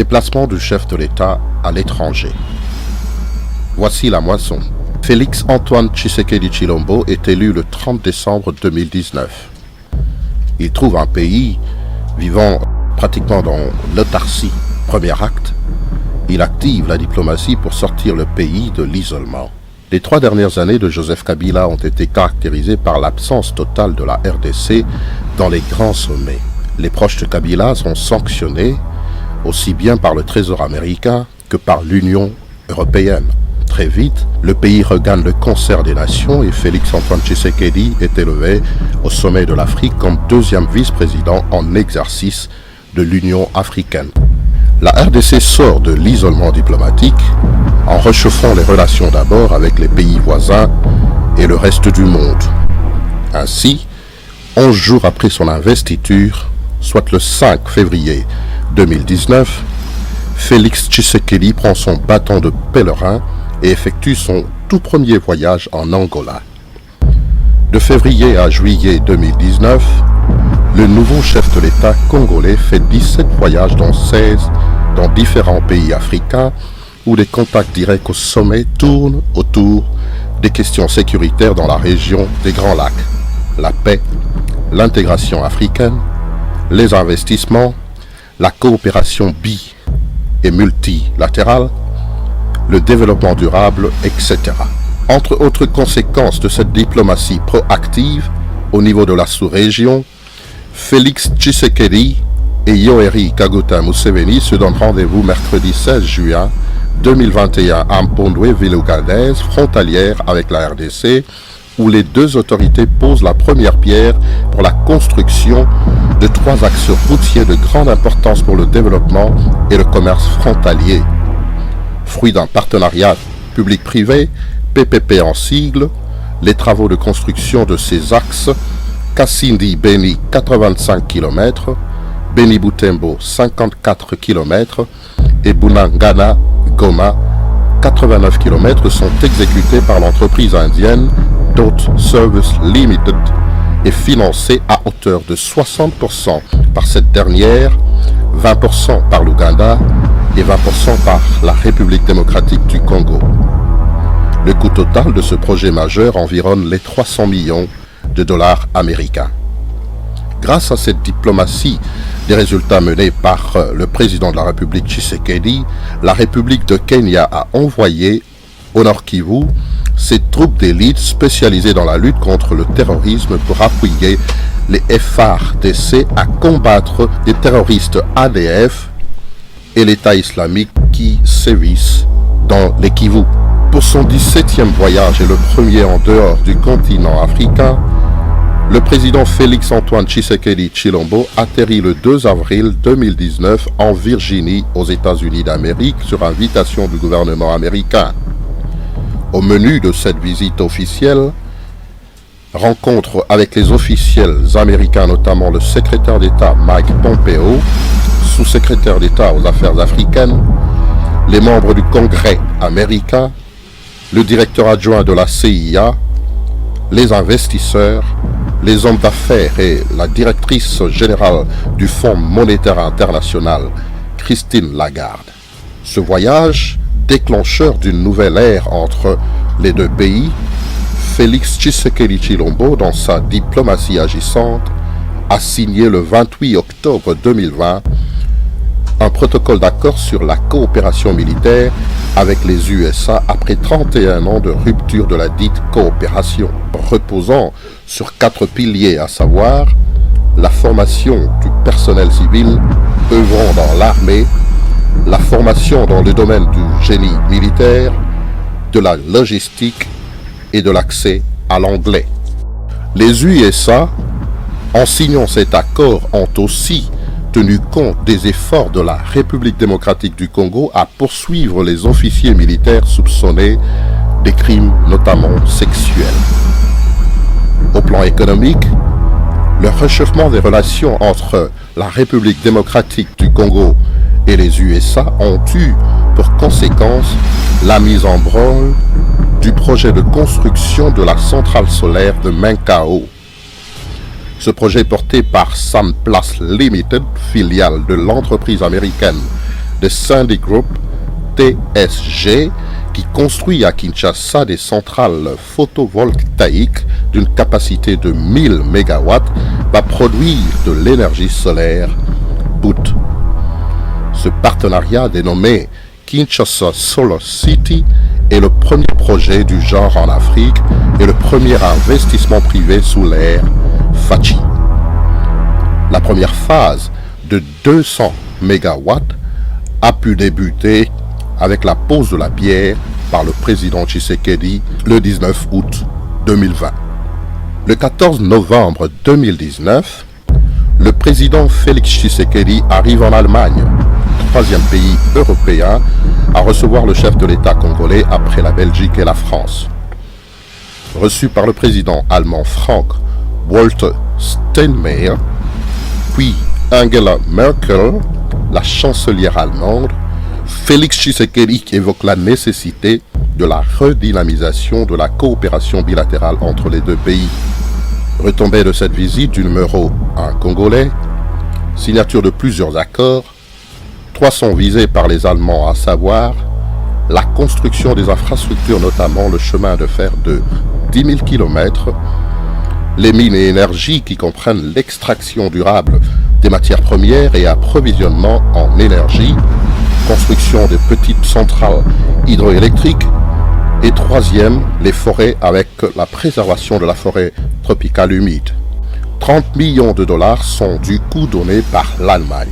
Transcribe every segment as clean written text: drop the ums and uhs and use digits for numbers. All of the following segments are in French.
Déplacement du chef de l'État à l'étranger. Voici la moisson. Félix Antoine Tshisekedi Tshilombo est élu le 30 décembre 2019. Il trouve un pays vivant pratiquement dans l'autarcie. Premier acte, il active la diplomatie pour sortir le pays de l'isolement. Les 3 dernières années de Joseph Kabila ont été caractérisées par l'absence totale de la RDC dans les grands sommets. Les proches de Kabila sont sanctionnés aussi bien par le Trésor américain que par l'Union européenne. Très vite, le pays regagne le concert des nations et Félix Antoine Tshisekedi est élevé au sommet de l'Afrique comme deuxième vice-président en exercice de l'Union africaine. La RDC sort de l'isolement diplomatique en réchauffant les relations d'abord avec les pays voisins et le reste du monde. Ainsi, 11 jours après son investiture, soit le 5 février 2019, Félix Tshisekedi prend son bâton de pèlerin et effectue son tout premier voyage en Angola. De février à juillet 2019, le nouveau chef de l'État congolais fait 17 voyages dont 16 dans différents pays africains où les contacts directs au sommet tournent autour des questions sécuritaires dans la région des Grands Lacs, la paix, l'intégration africaine, les investissements, la coopération bi- et multilatérale, le développement durable, etc. Entre autres conséquences de cette diplomatie proactive au niveau de la sous-région, Félix Tshisekedi et Yoweri Kaguta Museveni se donnent rendez-vous mercredi 16 juin 2021 à Mpondwe, ville ougandaise, frontalière avec la RDC, où les deux autorités posent la première pierre pour la construction de 3 axes routiers de grande importance pour le développement et le commerce frontalier. Fruit d'un partenariat public-privé, PPP en sigle, les travaux de construction de ces axes, Kasindi-Beni 85 km, Beni-Butembo 54 km et Bunagana-Goma 89 km sont exécutés par l'entreprise indienne Dot Service Limited et financés à hauteur de 60% par cette dernière, 20% par l'Ouganda et 20% par la République démocratique du Congo. Le coût total de ce projet majeur environne les 300 millions de dollars américains. Grâce à cette diplomatie des résultats menés par le président de la République Tshisekedi, la République de Kenya a envoyé au Nord Kivu ses troupes d'élite spécialisées dans la lutte contre le terrorisme pour appuyer les FARDC à combattre les terroristes ADF et l'État islamique qui sévissent dans les Kivu. Pour son 17e voyage et le premier en dehors du continent africain, le président Félix Antoine Tshisekedi Tshilombo atterrit le 2 avril 2019 en Virginie, aux États-Unis d'Amérique, sur invitation du gouvernement américain. Au menu de cette visite officielle, rencontre avec les officiels américains, notamment le secrétaire d'État Mike Pompeo, sous-secrétaire d'État aux affaires africaines, les membres du Congrès américain, le directeur adjoint de la CIA, les investisseurs, les hommes d'affaires et la directrice générale du Fonds monétaire international, Christine Lagarde. Ce voyage, déclencheur d'une nouvelle ère entre les deux pays, Félix Tshisekedi Tshilombo, dans sa diplomatie agissante, a signé le 28 octobre 2020 un protocole d'accord sur la coopération militaire avec les USA après 31 ans de rupture de la dite coopération, reposant sur 4 piliers, à savoir la formation du personnel civil œuvrant dans l'armée, la formation dans le domaine du génie militaire, de la logistique et de l'accès à l'anglais. Les USA, en signant cet accord, ont aussi tenu compte des efforts de la République démocratique du Congo à poursuivre les officiers militaires soupçonnés des crimes notamment sexuels. Au plan économique, le réchauffement des relations entre la République démocratique du Congo et les USA ont eu pour conséquence la mise en branle du projet de construction de la centrale solaire de Mankao. Ce projet porté par Sun Plus Limited, filiale de l'entreprise américaine de Sandy Group, TSG, qui construit à Kinshasa des centrales photovoltaïques d'une capacité de 1000 MW, va produire de l'énergie solaire août. Ce partenariat dénommé Kinshasa Solar City est le premier projet du genre en Afrique et le premier investissement privé sous l'ère Fachi. La première phase de 200 MW a pu débuter avec la pose de la pierre par le président Tshisekedi le 19 août 2020. Le 14 novembre 2019, le président Félix Tshisekedi arrive en Allemagne, troisième pays européen à recevoir le chef de l'État congolais après la Belgique et la France. Reçu par le président allemand Frank-Walter Steinmeier, puis Angela Merkel, la chancelière allemande, Félix Tshisekedi évoque la nécessité de la redynamisation de la coopération bilatérale entre les deux pays. Retombée de cette visite du numéro 1 congolais, signature de plusieurs accords, 3 sont visés par les Allemands, à savoir la construction des infrastructures, notamment le chemin de fer de 10 000 km, les mines et énergies qui comprennent l'extraction durable des matières premières et approvisionnement en énergie, construction de petites centrales hydroélectriques, et troisième, les forêts avec la préservation de la forêt tropicale humide. 30 millions de dollars sont du coup donnés par l'Allemagne.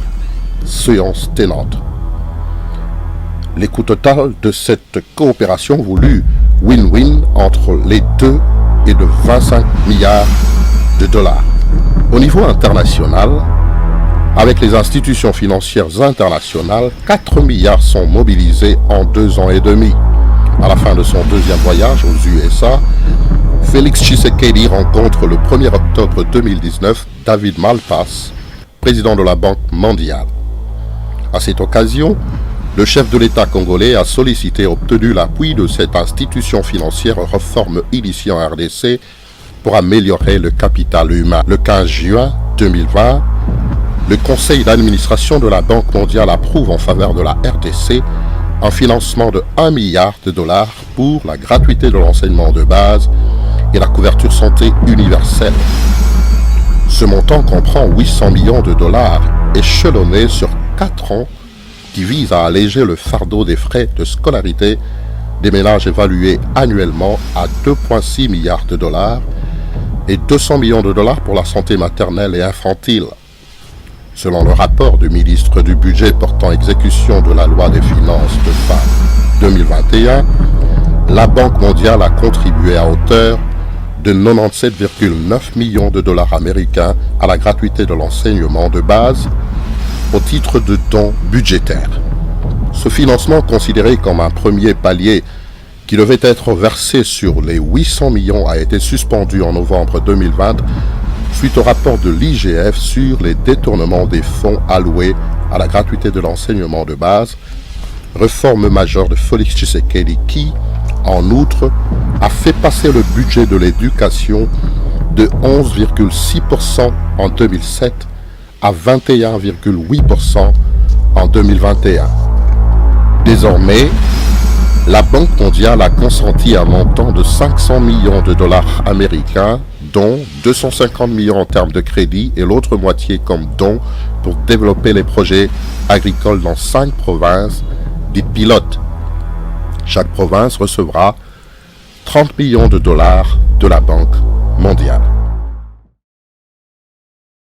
Séance tenante. Les coûts totaux de cette coopération voulue win-win entre les deux est de 25 milliards de dollars. Au niveau international, avec les institutions financières internationales, 4 milliards sont mobilisés en 2 ans et demi. À la fin de son deuxième voyage aux USA, Félix Tshisekedi rencontre le 1er octobre 2019 David Malpass, président de la Banque mondiale. À cette occasion, le chef de l'État congolais a sollicité et obtenu l'appui de cette institution financière réforme initiée en RDC pour améliorer le capital humain. Le 15 juin 2020, le conseil d'administration de la Banque mondiale approuve en faveur de la RDC un financement de 1 milliard de dollars pour la gratuité de l'enseignement de base et la couverture santé universelle. Ce montant comprend 800 millions de dollars échelonnés sur 4 ans qui visent à alléger le fardeau des frais de scolarité des ménages évalués annuellement à 2,6 milliards de dollars et 200 millions de dollars pour la santé maternelle et infantile. Selon le rapport du ministre du Budget portant exécution de la loi des finances de fin 2021, la Banque mondiale a contribué à hauteur de 97,9 millions de dollars américains à la gratuité de l'enseignement de base au titre de dons budgétaires. Ce financement, considéré comme un premier palier qui devait être versé sur les 800 millions, a été suspendu en novembre 2020 suite au rapport de l'IGF sur les détournements des fonds alloués à la gratuité de l'enseignement de base, réforme majeure de Félix Tshisekedi qui, en outre, a fait passer le budget de l'éducation de 11,6% en 2007 à 21,8% en 2021. Désormais, la Banque mondiale a consenti un montant de 500 millions de dollars américains, dont 250 millions en termes de crédit et l'autre moitié comme don pour développer les projets agricoles dans 5 provinces dites pilotes. Chaque province recevra 30 millions de dollars de la Banque mondiale.